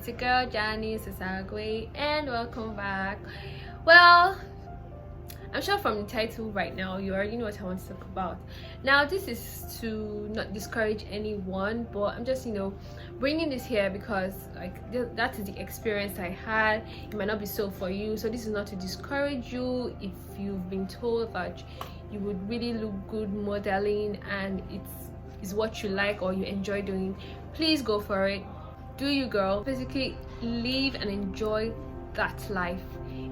It's your girl Jani Sasagwe, and welcome back. Well, I'm sure from the title right now you already know what I want to talk about. Now, this is to not discourage anyone, but I'm just bringing this here because that is the experience I had. It might not be so for you, so this is not to discourage you. If you've been told that you would really look good modeling and it's what you like or you enjoy doing, please go for it. Do you, girl. Basically live and enjoy that life.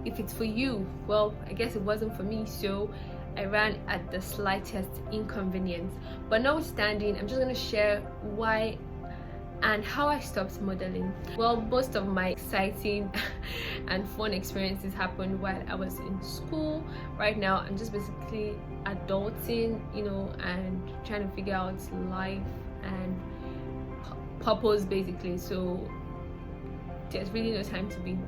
If it's for you, well, I guess it wasn't for me, so I ran at the slightest inconvenience. But notwithstanding, I'm just going to share why and how I stopped modeling. Well, most of my exciting and fun experiences happened while I was in school. Right now I'm just basically adulting, and trying to figure out life and purpose basically, so there's really no time to be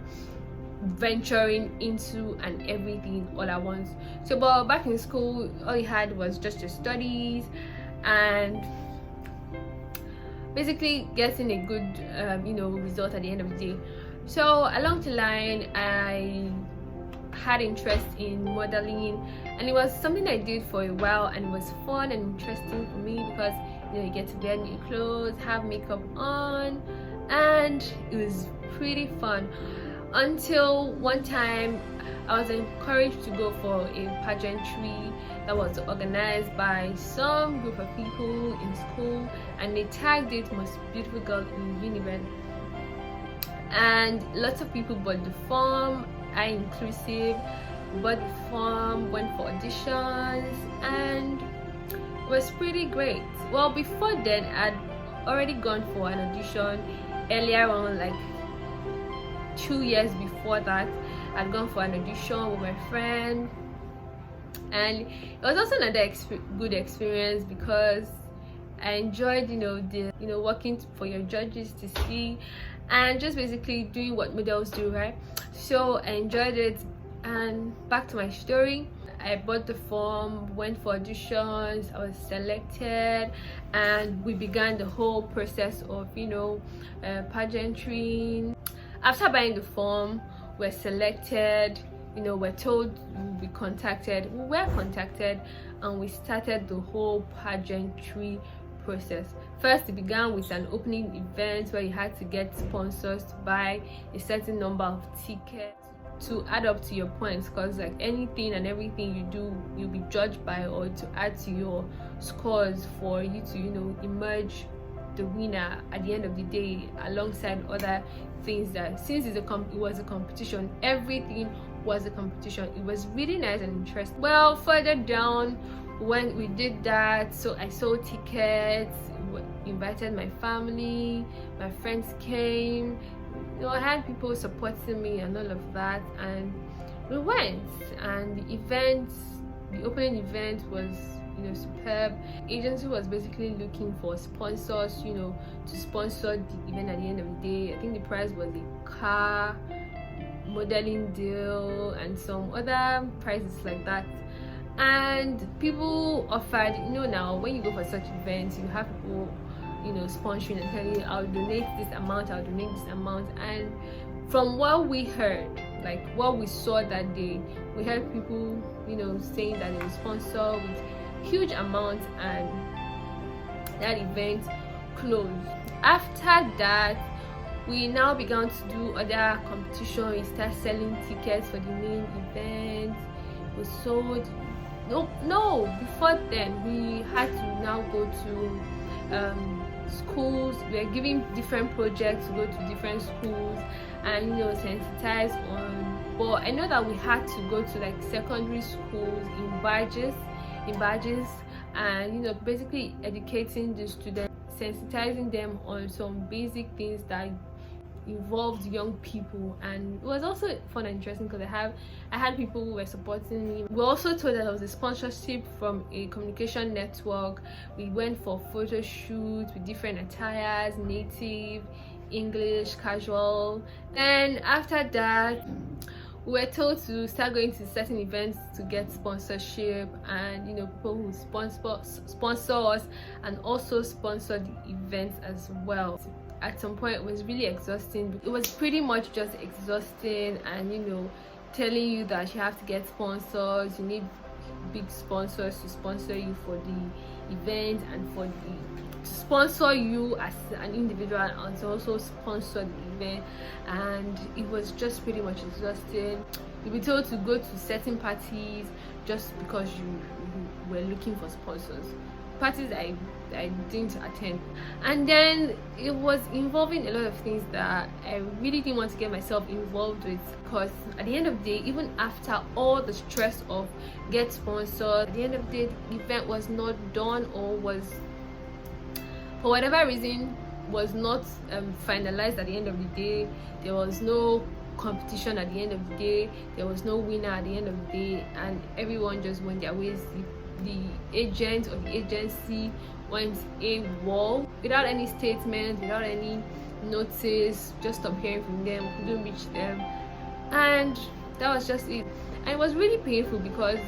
venturing into and everything all at once. So but back in school, all you had was just your studies and basically getting a good result at the end of the day. So along the line, I had interest in modeling, and it was something I did for a while, and it was fun and interesting for me because you get to wear new clothes, have makeup on, and it was pretty fun until one time I was encouraged to go for a pageantry that was organized by some group of people in school, and they tagged it most beautiful girl in the universe, and lots of people bought the form, I inclusive, bought the form, went for auditions, and it was pretty great. Well, before then I'd already gone for an audition earlier on, like 2 years before that. I'd gone for an audition with my friend, and it was also another good experience because I enjoyed the working for your judges to see and just basically doing what models do, right? So I enjoyed it. And back to my story, I bought the form, went for auditions, I was selected, and we began the whole process of pageantry. After buying the form, we're selected, we're told we'll be contacted. We were contacted, and we started the whole pageantry process. First, it began with an opening event where you had to get sponsors to buy a certain number of tickets to add up to your points, because like anything and everything you do, you'll be judged by, or to add to your scores for you to emerge the winner at the end of the day, alongside other things. That since it was a competition, everything was a competition. It was really nice and interesting. Well, further down, when we did that, so I sold tickets, invited my family, my friends came, I had people supporting me and all of that, and we went. And the opening event was superb. Agency was basically looking for sponsors to sponsor the event at the end of the day. I think the prize was a car, modeling deal, and some other prizes like that. And people offered, now when you go for such events, you have people sponsoring and telling you, I'll donate this amount, I'll donate this amount. And from what we heard, like what we saw that day, we heard people saying that they will sponsor with huge amounts, and that event closed. After that, we now began to do other competition. We start selling tickets for the main event. We sold before then we had to now go to schools. We are giving different projects to go to different schools and sensitize on. But I know that we had to go to like secondary schools in badges, and basically educating the students, sensitizing them on some basic things that involved young people. And it was also fun and interesting because I had people who were supporting me. We also told that there was a sponsorship from a communication network. We went for photo shoots with different attires, native, English, casual. Then after that, we were told to start going to certain events to get sponsorship, and people who sponsor us and also sponsor the events as well. at some point it was really exhausting. It was pretty much just exhausting, and telling you that you have to get sponsors, you need big sponsors to sponsor you for the event, and for the to sponsor you as an individual, and to also sponsor the event. And it was just pretty much exhausting. You'll be told to go to certain parties just because you were looking for sponsors, parties I didn't attend. And then it was involving a lot of things that I really didn't want to get myself involved with, because at the end of the day, even after all the stress of get sponsored, at the end of the day the event was not done, or was, for whatever reason, was not finalized at the end of the day. There was no competition at the end of the day, there was no winner at the end of the day, and everyone just went their ways. The agent or the agency went AWOL without any statement, without any notice. Just stopped hearing from them, couldn't reach them, and that was just it. And it was really painful because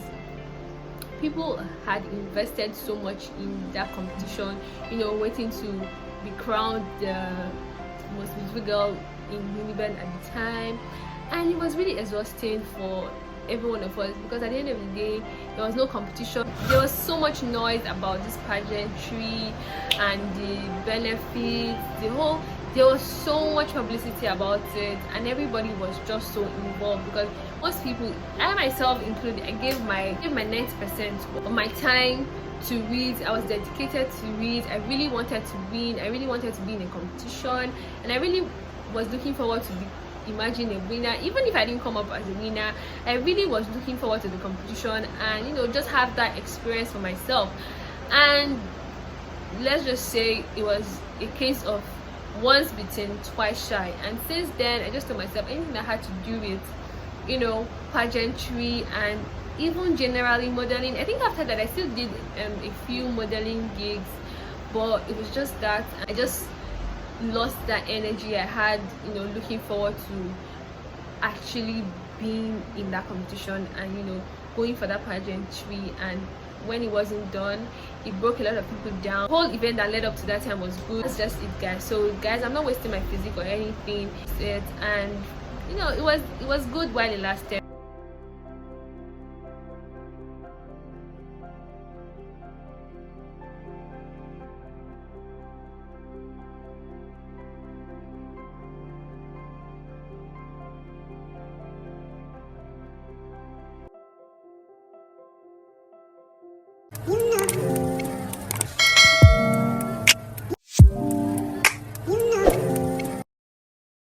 people had invested so much in that competition, waiting to be crowned the most beautiful girl in Uniben at the time. And it was really exhausting for every one of us, because at the end of the day there was no competition. There was so much noise about this pageantry and the benefits, there was so much publicity about it, and everybody was just so involved, because most people, I myself included, I gave my 90% of my time to read. I was dedicated to read. I really wanted to win. I really wanted to be in a competition, and I really was looking forward to imagine a winner. Even if I didn't come up as a winner, I really was looking forward to the competition, and just have that experience for myself. And let's just say it was a case of once bitten, twice shy. And since then, I just told myself anything that had to do with pageantry and even generally modeling. I think after that I still did a few modeling gigs, but it was just that I just lost that energy I had, looking forward to actually being in that competition and going for that pageantry. And when it wasn't done, it broke a lot of people down. The whole event that led up to that time was good. That's just it, guys. So guys, I'm not wasting my physique or anything. And it was good while it lasted. Woo!